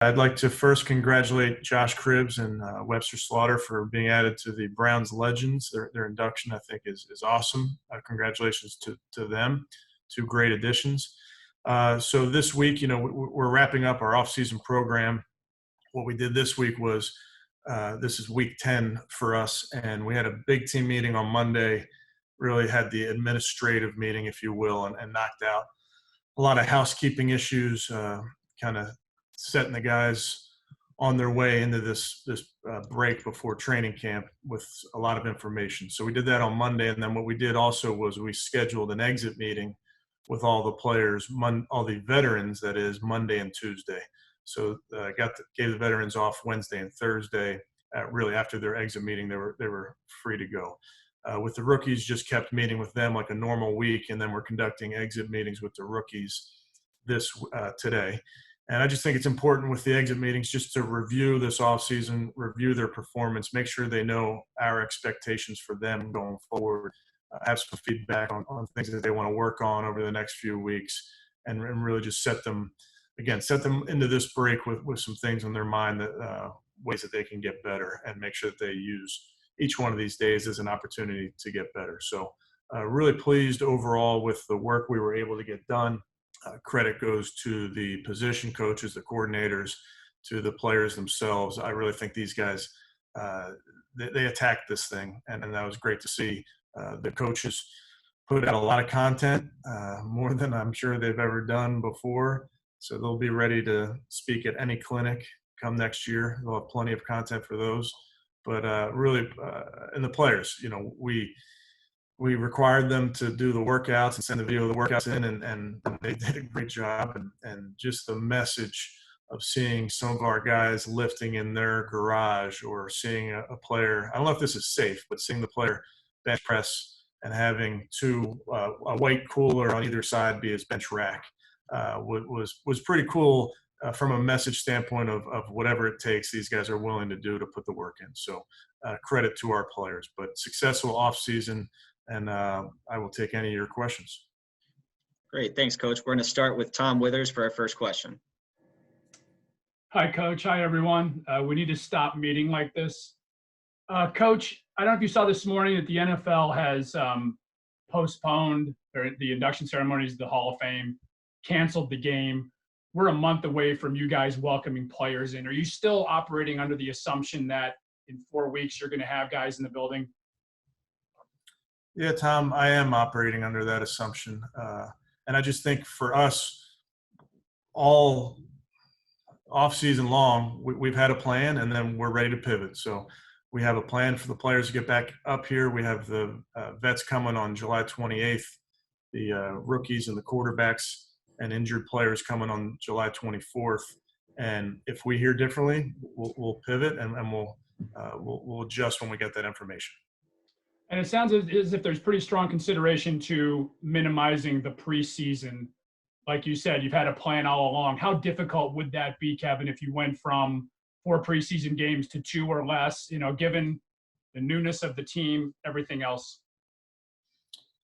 I'd like to first congratulate Josh Cribbs and Webster Slaughter for being added to the Browns Legends. Their induction, I think, is awesome. Congratulations to them. Two great additions. So this week, we're wrapping up our offseason program. What we did this week was this is week 10 for us, and we had a big team meeting on Monday, really had the administrative meeting, if you will, and knocked out a lot of housekeeping issues, kind of setting the guys on their way into this break before training camp with a lot of information. So we did that on Monday, and then what we did also was we scheduled an exit meeting with all the players, all the veterans, that is, Monday and Tuesday. So gave the veterans off Wednesday and Thursday. Really, after their exit meeting, they were free to go. With the rookies, just kept meeting with them like a normal week, and then we're conducting exit meetings with the rookies today. And I just think it's important with the exit meetings just to review this offseason, review their performance, make sure they know our expectations for them going forward, have some feedback on things that they want to work on over the next few weeks, and really just set them into this break with some things on their mind, that ways that they can get better, and make sure that they use each one of these days as an opportunity to get better. So really pleased overall with the work we were able to get done. Credit goes to the position coaches, the coordinators, to the players themselves. I really think these guys, they attacked this thing, and that was great to see. The coaches put out a lot of content, more than I'm sure they've ever done before. So they'll be ready to speak at any clinic come next year. They'll have plenty of content for those. But really, and the players, we required them to do the workouts and send the video of the workouts in, and they did a great job. And just the message of seeing some of our guys lifting in their garage, or seeing a player, I don't know if this is safe, but seeing the player bench press and having a white cooler on either side be his bench rack was pretty cool. From a message standpoint of whatever it takes, these guys are willing to do to put the work in. So credit to our players. But successful offseason, and I will take any of your questions. Great. Thanks, Coach. We're going to start with Tom Withers for our first question. Hi, Coach. Hi, everyone. We need to stop meeting like this. Coach, I don't know if you saw this morning that the NFL has postponed the induction ceremonies of the Hall of Fame, canceled the game. We're a month away from you guys welcoming players in. Are you still operating under the assumption that in 4 weeks you're going to have guys in the building? Yeah, Tom, I am operating under that assumption. And I just think for us, all off-season long, we've had a plan, and then we're ready to pivot. So we have a plan for the players to get back up here. We have the vets coming on July 28th, the rookies and the quarterbacks and injured players coming on July 24th. And if we hear differently, we'll pivot, and we'll adjust when we get that information. And it sounds as if there's pretty strong consideration to minimizing the preseason. Like you said, you've had a plan all along. How difficult would that be, Kevin, if you went from 4 preseason games to 2 or less, given the newness of the team, everything else?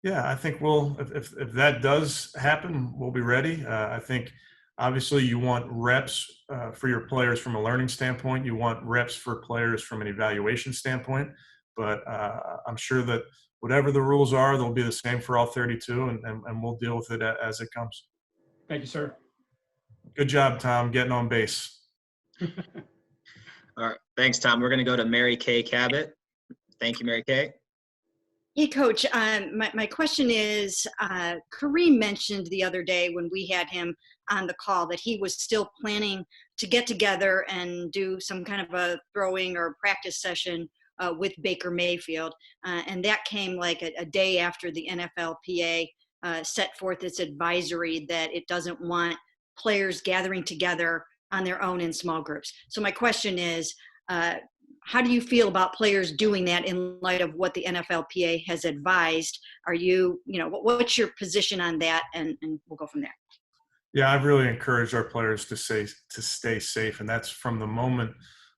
Yeah, I think if that does happen, we'll be ready. I think obviously you want reps for your players from a learning standpoint. You want reps for players from an evaluation standpoint. But I'm sure that whatever the rules are, they'll be the same for all 32, and we'll deal with it as it comes. Thank you, sir. Good job, Tom, getting on base. All right. Thanks, Tom. We're going to go to Mary Kay Cabot. Thank you, Mary Kay. Hey, Coach. My question is, Kareem mentioned the other day when we had him on the call that he was still planning to get together and do some kind of a throwing or practice session with Baker Mayfield. And that came like a day after the NFLPA set forth its advisory that it doesn't want players gathering together on their own in small groups. So my question is, how do you feel about players doing that in light of what the NFLPA has advised? Are you, what's your position on that? And we'll go from there. Yeah, I've really encouraged our players to stay safe. And that's from the moment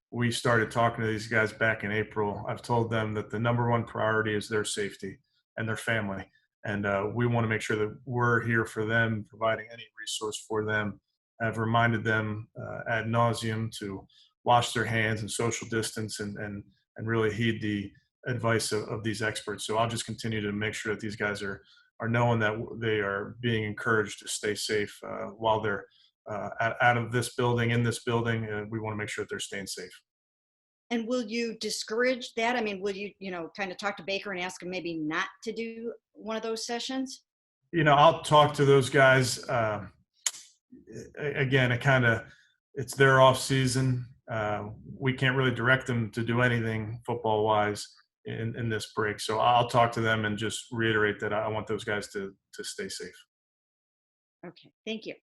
we started talking to these guys back in April. I've told them that the number one priority is their safety and their family. And we want to make sure that we're here for them, providing any resource for them I've reminded them ad nauseum to wash their hands and social distance and really heed the advice of these experts. So I'll just continue to make sure that these guys are knowing that they are being encouraged to stay safe while they're out of this building, in this building. We want to make sure that they're staying safe. And will you discourage that? I mean, will you, kind of talk to Baker and ask him maybe not to do one of those sessions? I'll talk to those guys. Again, it's their off season. We can't really direct them to do anything football wise in this break. So I'll talk to them and just reiterate that I want those guys to stay safe. Okay, thank you.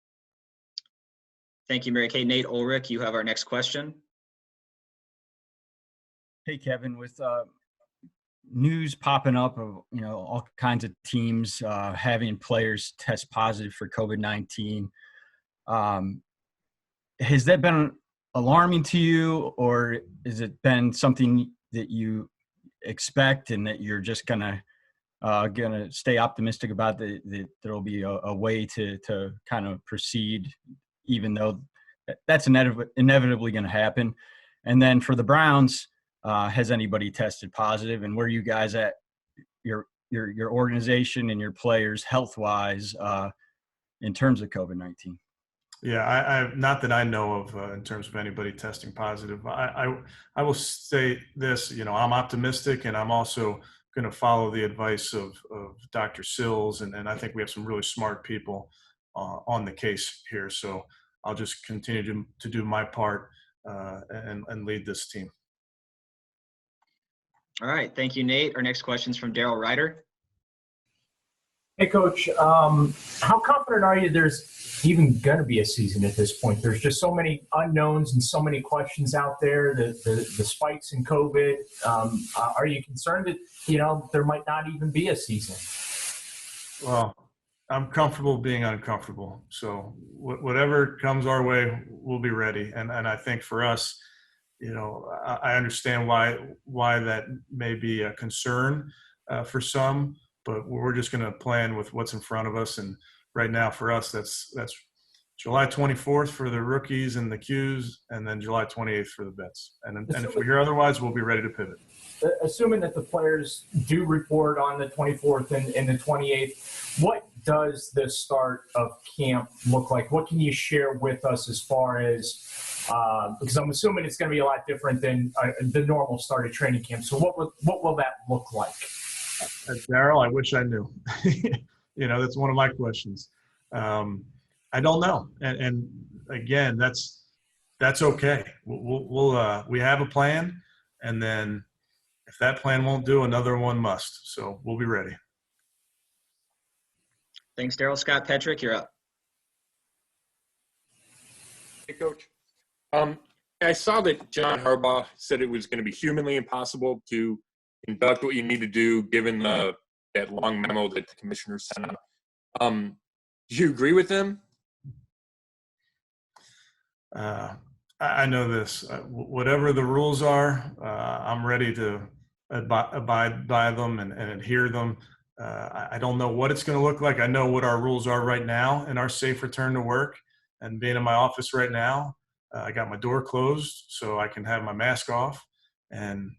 Thank you, Mary Kay. Nate Ulrich, you have our next question. Hey, Kevin, with news popping up of, all kinds of teams having players test positive for COVID-19, has that been alarming to you, or has it been something that you expect and that you're just gonna stay optimistic about that there'll be a way to kind of proceed, even though that's inevitably going to happen? And then for the Browns, has anybody tested positive, and where are you guys at, your organization and your players health-wise in terms of COVID-19? Yeah, I not that I know of in terms of anybody testing positive. I will say this, I'm optimistic, and I'm also going to follow the advice of Dr. Sills, and I think we have some really smart people on the case here. So I'll just continue to do my part and lead this team. All right. Thank you, Nate. Our next question is from Daryl Ryder. Hey, Coach. How confident are you there's even going to be a season at this point? There's just so many unknowns and so many questions out there, the spikes in COVID. Are you concerned that, there might not even be a season? Well, I'm comfortable being uncomfortable. So whatever comes our way, we'll be ready. And I think for us, I understand why that may be a concern for some, but we're just going to plan with what's in front of us. And right now for us, that's July 24th for the rookies and the Qs, and then July 28th for the vets. And if we hear otherwise, we'll be ready to pivot. Assuming that the players do report on the 24th and the 28th, what does the start of camp look like? What can you share with us as far as because I'm assuming it's going to be a lot different than the normal start of training camp. So what will that look like? Daryl, I wish I knew. That's one of my questions. I don't know, and again, that's okay. We have a plan, and then if that plan won't do, another one must. So we'll be ready. Thanks, Daryl. Scott Petrick, you're up. Hey, Coach. I saw that John Harbaugh said it was going to be humanly impossible to conduct what you need to do given that long memo that the commissioner sent out. Do you agree with him? I know this. Whatever the rules are, I'm ready to abide by them and adhere them. I don't know what it's going to look like. I know what our rules are right now in our safe return to work, and being in my office right now, I got my door closed so I can have my mask off. And,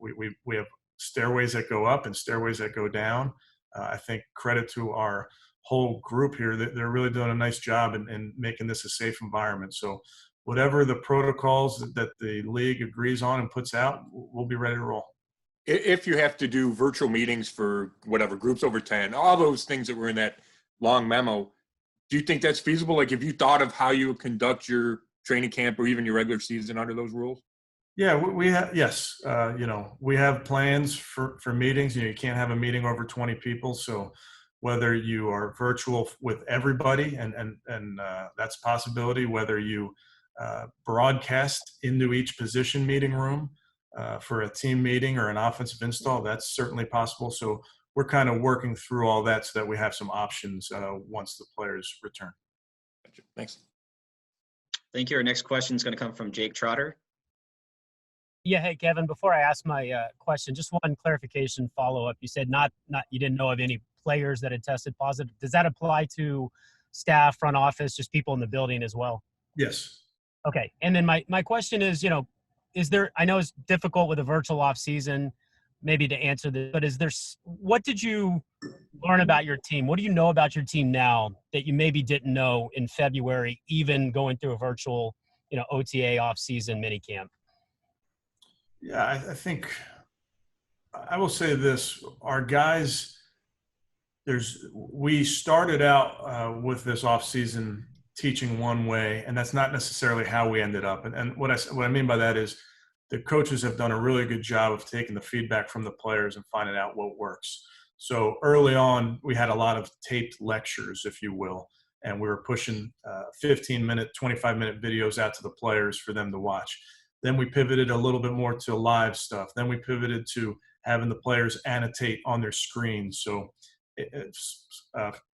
we have stairways that go up and stairways that go down. I think credit to our whole group here, that they're really doing a nice job in making this a safe environment. So whatever the protocols that the league agrees on and puts out, we'll be ready to roll. If you have to do virtual meetings for whatever, groups over 10, all those things that were in that long memo, do you think that's feasible? Like, have you thought of how you would conduct your training camp or even your regular season under those rules? Yeah, we have, yes. We have plans for meetings. You can't have a meeting over 20 people. So whether you are virtual with everybody, and that's a possibility, whether you broadcast into each position meeting room for a team meeting or an offensive install, that's certainly possible. So we're kind of working through all that so that we have some options once the players return. Gotcha. Thanks. Thank you. Our next question is going to come from Jake Trotter. Yeah. Hey, Kevin, before I ask my question, just one clarification follow-up. You said not you didn't know of any players that had tested positive. Does that apply to staff, front office, just people in the building as well? Yes. Okay. And then my question is, is there, I know it's difficult with a virtual off season, maybe to answer this, but what did you learn about your team? What do you know about your team now that you maybe didn't know in February, even going through a virtual, OTA off season minicamp? Yeah, I think I will say this: our guys, we started out with this off season teaching one way, and that's not necessarily how we ended up. And what I mean by that is the coaches have done a really good job of taking the feedback from the players and finding out what works. So early on, we had a lot of taped lectures, if you will, and we were pushing 15-minute, 25-minute videos out to the players for them to watch. Then we pivoted a little bit more to live stuff. Then we pivoted to having the players annotate on their screens. So,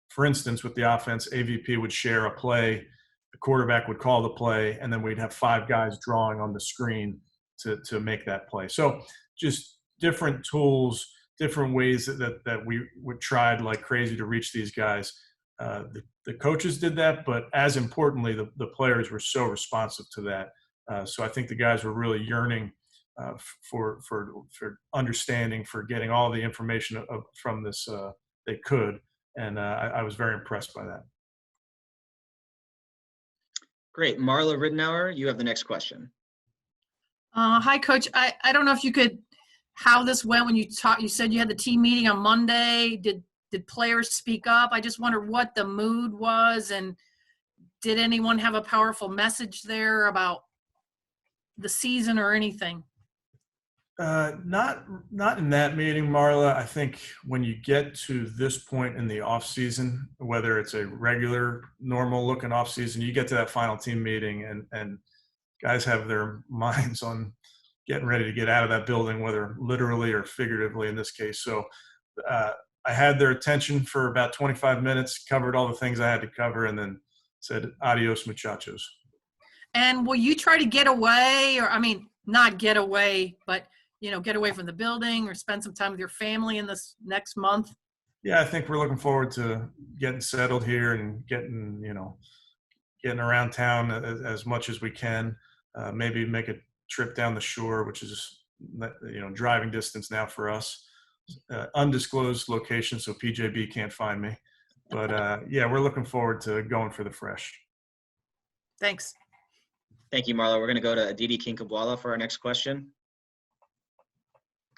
for instance, with the offense, AVP would share a play, the quarterback would call the play, and then we'd have 5 guys drawing on the screen to make that play. So just different tools, different ways that we tried like crazy to reach these guys. The coaches did that, but as importantly, the players were so responsive to that. So I think the guys were really yearning for understanding, for getting all the information from this they could, and I was very impressed by that. Great. Marla Ridenour, you have the next question. Hi, Coach. I don't know if you could, how this went when you said you had the team meeting on Monday. Did players speak up? I just wonder what the mood was, and did anyone have a powerful message there about the season or anything? Not in that meeting, Marla. I think when you get to this point in the off season, whether it's a regular, normal looking off season, you get to that final team meeting and guys have their minds on getting ready to get out of that building, whether literally or figuratively in this case. So I had their attention for about 25 minutes, covered all the things I had to cover, and then said, adios, muchachos. And will you try to get away, or, I mean, not get away, but, get away from the building or spend some time with your family in this next month? Yeah, I think we're looking forward to getting settled here and getting around town as much as we can. Maybe make a trip down the shore, which is, driving distance now for us. Undisclosed location, so PJB can't find me. But, yeah, we're looking forward to going for the fresh. Thanks. Thank you, Marla. We're going to go to Aditi Kinkabwala for our next question.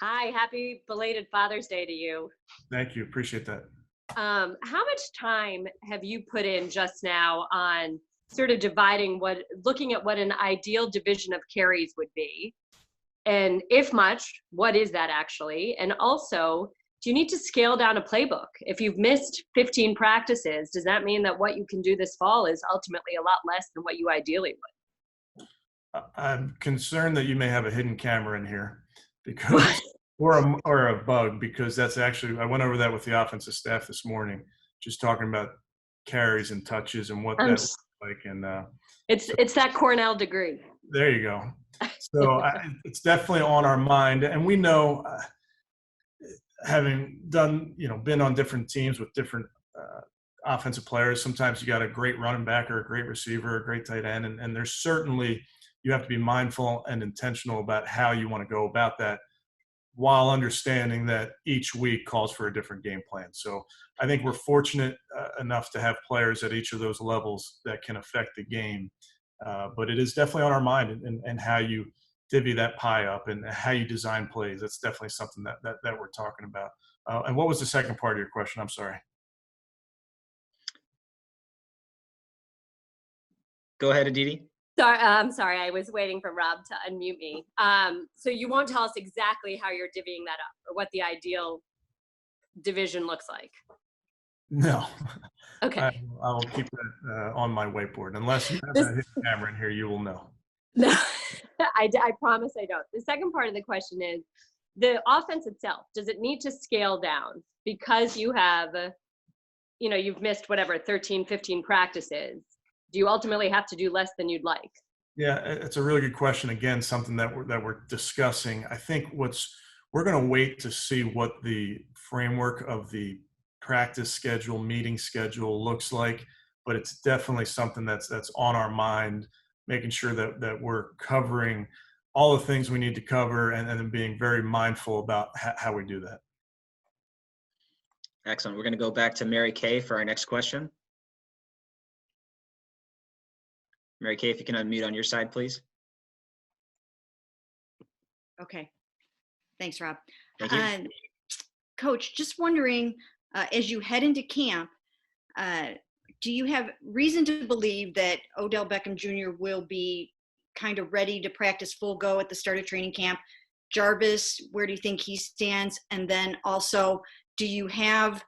Hi, happy belated Father's Day to you. Thank you. Appreciate that. How much time have you put in just now on sort of looking at what an ideal division of carries would be? And if much, what is that actually? And also, do you need to scale down a playbook? If you've missed 15 practices, does that mean that what you can do this fall is ultimately a lot less than what you ideally would? I'm concerned that you may have a hidden camera in here, because or a bug, because that's actually, I went over that with the offensive staff this morning, just talking about carries and touches and what that looks like. And it's that Cornell degree. There you go. So it's definitely on our mind, and we know, having done, been on different teams with different offensive players, sometimes you got a great running back or a great receiver, a great tight end, and there's certainly, you have to be mindful and intentional about how you want to go about that, while understanding that each week calls for a different game plan. So I think we're fortunate enough to have players at each of those levels that can affect the game. But it is definitely on our mind, and how you divvy that pie up and how you design plays. That's definitely something that we're talking about. And what was the second part of your question? I'm sorry. Go ahead, Aditi. Sorry, I'm sorry. I was waiting for Rob to unmute me. So you won't tell us exactly how you're divvying that up, or what the ideal division looks like? No. Okay. I will keep that on my whiteboard. Unless you have a hidden camera in here, you will know. No, I promise I don't. The second part of the question is, the offense itself, does it need to scale down because you have, you've missed 13, 15 practices? Do you ultimately have to do less than you'd like? Yeah, it's a really good question. Again, something that we're discussing. I think we're going to wait to see what the framework of the practice schedule, meeting schedule looks like but it's definitely something that's on our mind, making sure that we're covering all the things we need to cover, and then being very mindful about how we do that. Excellent. We're going to go back to Mary Kay for our next question. Mary Kay, if you can unmute on your side, please. Okay. Thanks, Rob. Thank you. Coach, just wondering, as you head into camp, do you have reason to believe that Odell Beckham Jr. will be kind of ready to practice full go at the start of training camp? Jarvis, where do you think he stands? And then also, do you have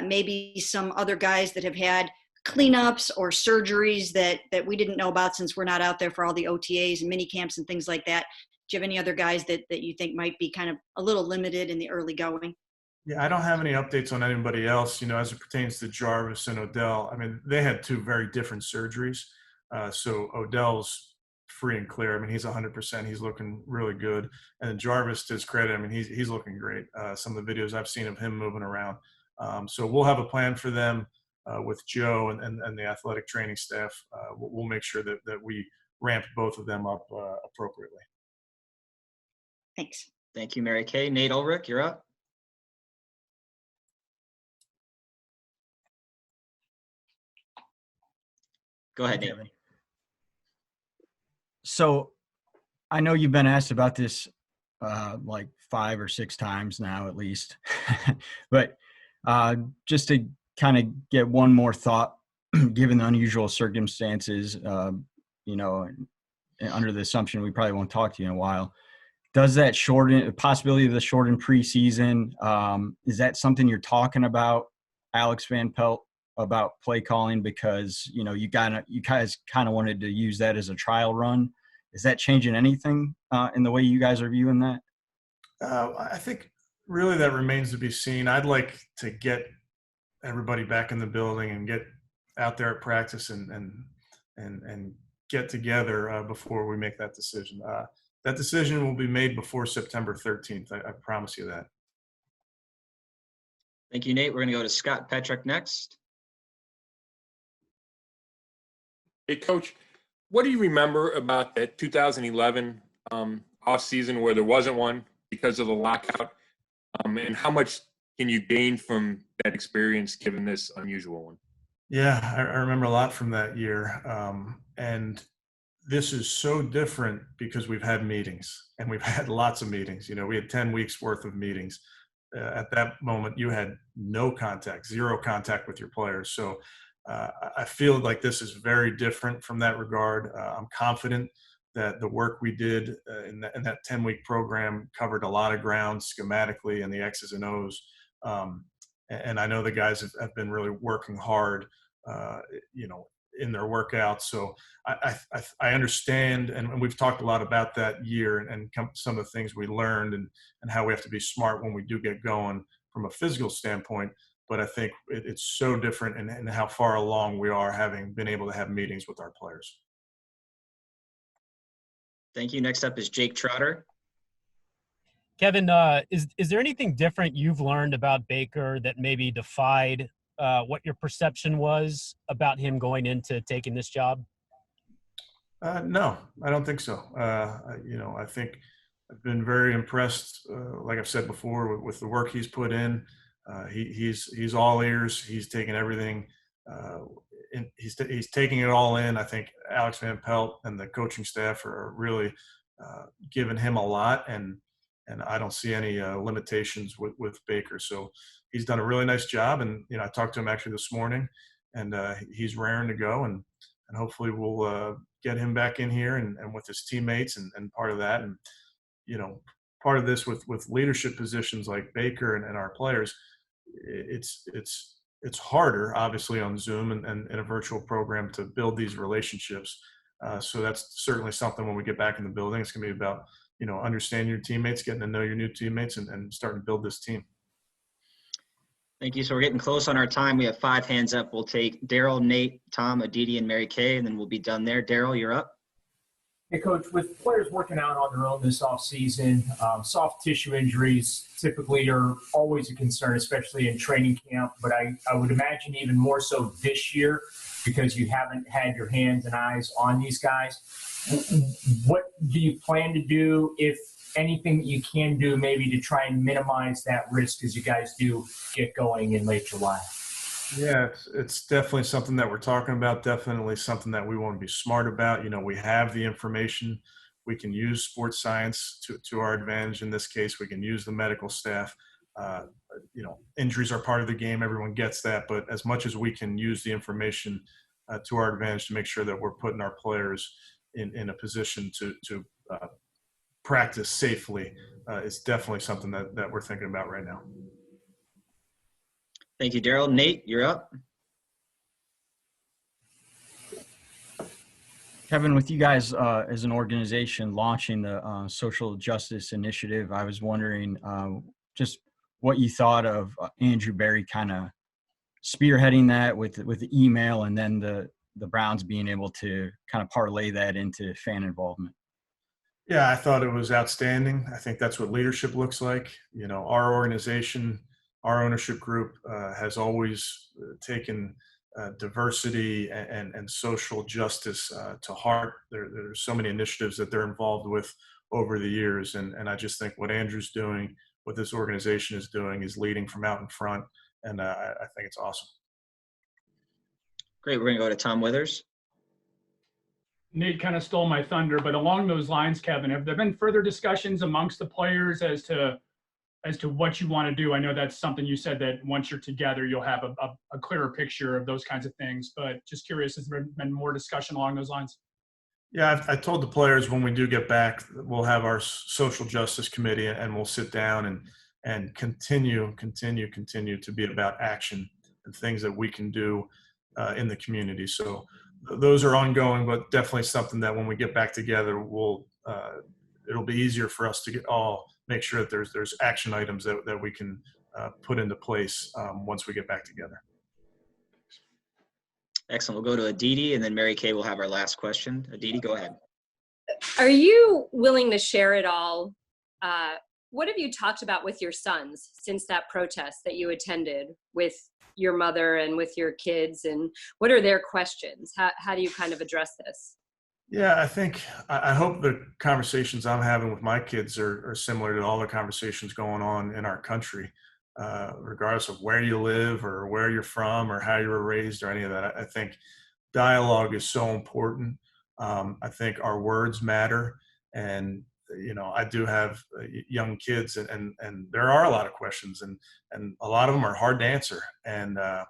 maybe some other guys that have had cleanups or surgeries that we didn't know about since we're not out there for all the OTAs and mini camps and things like that? Do you have any other guys that you think might be kind of a little limited in the early going? Yeah, I don't have any updates on anybody else, as it pertains to Jarvis and Odell. I mean, they had two very different surgeries. So Odell's free and clear. I mean, he's 100%. He's looking really good. And then Jarvis, to his credit, I mean, he's looking great. Some of the videos I've seen of him moving around. So we'll have a plan for them with Joe and the athletic training staff. We'll make sure that we ramp both of them up appropriately. Thanks. Thank you, Mary Kay. Nate Ulrich, you're up. Go ahead, Nate. So I know you've been asked about this like 5 or 6 times now at least, but just to kind of get one more thought, given the unusual circumstances, under the assumption we probably won't talk to you in a while, does that shorten the possibility of the shortened preseason? Is that something you're talking about, Alex Van Pelt, about play calling? Because, you guys kind of wanted to use that as a trial run. Is that changing anything in the way you guys are viewing that? I think really that remains to be seen. I'd like to get everybody back in the building and get out there at practice and get together before we make that decision. That decision will be made before September 13th. I promise you that. Thank you, Nate. We're going to go to Scott Petrick next. Hey, Coach, what do you remember about that 2011 offseason where there wasn't one because of the lockout? And how much can you gain from that experience given this unusual one? Yeah, I remember a lot from that year. And this is so different because we've had meetings, and we've had lots of meetings. We had 10 weeks worth of meetings. At that moment, you had no contact, zero contact with your players. So I feel like this is very different from that regard. I'm confident that the work we did in that 10-week program covered a lot of ground schematically and the X's and O's. And I know the guys have been really working hard, in their workouts. So I understand, and we've talked a lot about that year and some of the things we learned and how we have to be smart when we do get going from a physical standpoint. But I think it's so different in how far along we are, having been able to have meetings with our players. Thank you. Next up is Jake Trotter. Kevin, is there anything different you've learned about Baker that maybe defied what your perception was about him going into taking this job? No, I don't think so. I think I've been very impressed, like I've said before, with the work he's put in. He's all ears. He's taking everything. He's taking it all in. I think Alex Van Pelt and the coaching staff are really giving him a lot, and I don't see any limitations with Baker. So he's done a really nice job. And I talked to him actually this morning, and he's raring to go. And hopefully we'll get him back in here and with his teammates and part of that. And part of this with leadership positions like Baker and our players, it's harder, obviously, on Zoom and in a virtual program to build these relationships. So that's certainly something when we get back in the building. It's going to be about, understanding your teammates, getting to know your new teammates, and starting to build this team. Thank you. So we're getting close on our time. We have 5 hands up. We'll take Daryl, Nate, Tom, Aditi, and Mary Kay, and then we'll be done there. Daryl, you're up. Hey, Coach, with players working out on their own this offseason, soft tissue injuries typically are always a concern, especially in training camp. But I would imagine even more so this year because you haven't had your hands and eyes on these guys. What do you plan to do, if anything that you can do, maybe to try and minimize that risk as you guys do get going in late July? Yeah, it's definitely something that we're talking about, definitely something that we want to be smart about. We have the information. We can use sports science to our advantage. In this case, we can use the medical staff. Uh, Injuries are part of the game. Everyone gets that. But as much as we can use the information to our advantage to make sure that we're putting our players in a position to practice safely, is definitely something that we're thinking about right now. Thank you, Daryl. Nate, you're up. Kevin, with you guys as an organization launching the social justice initiative, I was wondering just what you thought of Andrew Berry kind of spearheading that with the email, and then the Browns being able to kind of parlay that into fan involvement. Yeah, I thought it was outstanding. I think that's what leadership looks like. Our organization, our ownership group has always taken diversity and social justice to heart. There's so many initiatives that they're involved with over the years. And I just think what Andrew's doing, what this organization is doing, is leading from out in front. And I think it's awesome. Great. We're going to go to Tom Withers. Nate kind of stole my thunder, but along those lines, Kevin, have there been further discussions amongst the players as to what you want to do? I know that's something you said, that once you're together, you'll have a clearer picture of those kinds of things. But just curious, has there been more discussion along those lines? Yeah, I told the players when we do get back, we'll have our social justice committee and we'll sit down and continue to be about action and things that we can do in the community. So those are ongoing, but definitely something that when we get back together, it'll be easier for us to make sure that there's action items that we can put into place once we get back together. Excellent. We'll go to Aditi, and then Mary Kay will have our last question. Aditi, go ahead. Are you willing to share it all? What have you talked about with your sons since that protest that you attended with your mother and with your kids? And what are their questions? How do you kind of address this? Yeah, I hope the conversations I'm having with my kids are similar to all the conversations going on in our country, regardless of where you live or where you're from or how you were raised or any of that. I think dialogue is so important. I think our words matter. And, I do have young kids and there are a lot of questions and a lot of them are hard to answer. And, the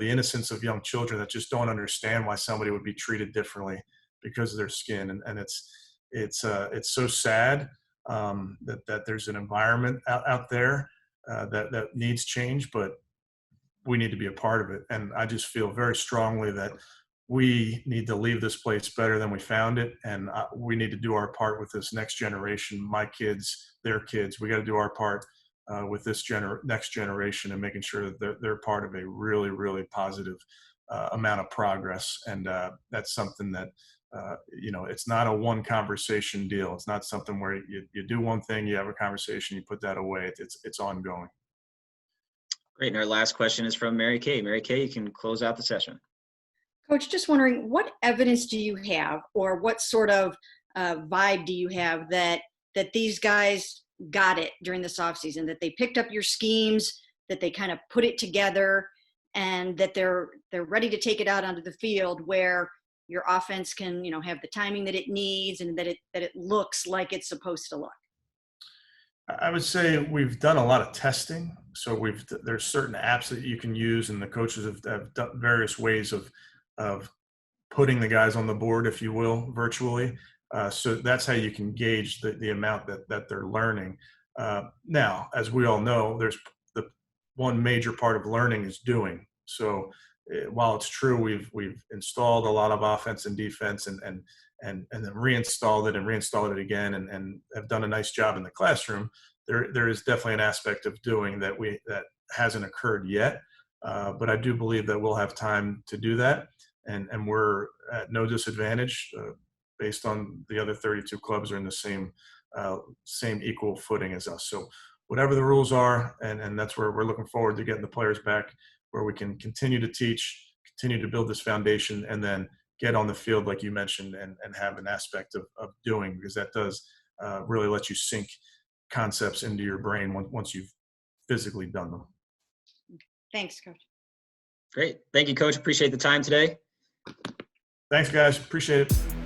innocence of young children that just don't understand why somebody would be treated differently because of their skin. And it's so sad that there's an environment out there that needs change, but we need to be a part of it. And I just feel very strongly that we need to leave this place better than we found it. And we need to do our part with this next generation, my kids, their kids. We got to do our part with this next generation and making sure that they're part of a really, really positive amount of progress. And that's something that, it's not a one conversation deal. It's not something where you do one thing, you have a conversation, you put that away. It's ongoing. Great. And our last question is from Mary Kay. Mary Kay, you can close out the session. Coach, just wondering, what evidence do you have, or what sort of vibe do you have that these guys got it during this offseason, that they picked up your schemes, that they kind of put it together, and that they're ready to take it out onto the field where your offense can, have the timing that it needs and that it looks like it's supposed to look? I would say we've done a lot of testing. So there's certain apps that you can use, and the coaches have done various ways of putting the guys on the board, if you will, virtually. So that's how you can gauge the amount that they're learning. Now, as we all know, there's the one major part of learning is doing. So while it's true, we've installed a lot of offense and defense and then reinstalled it again and have done a nice job in the classroom, there is definitely an aspect of doing that hasn't occurred yet. But I do believe that we'll have time to do that. And we're at no disadvantage. based on the other 32 clubs are in the same equal footing as us. So whatever the rules are, and that's where we're looking forward to getting the players back, where we can continue to teach, continue to build this foundation, and then get on the field, like you mentioned, and have an aspect of doing, because that does really let you sink concepts into your brain once you've physically done them. Thanks, Coach. Great. Thank you, Coach. Appreciate the time today. Thanks, guys. Appreciate it.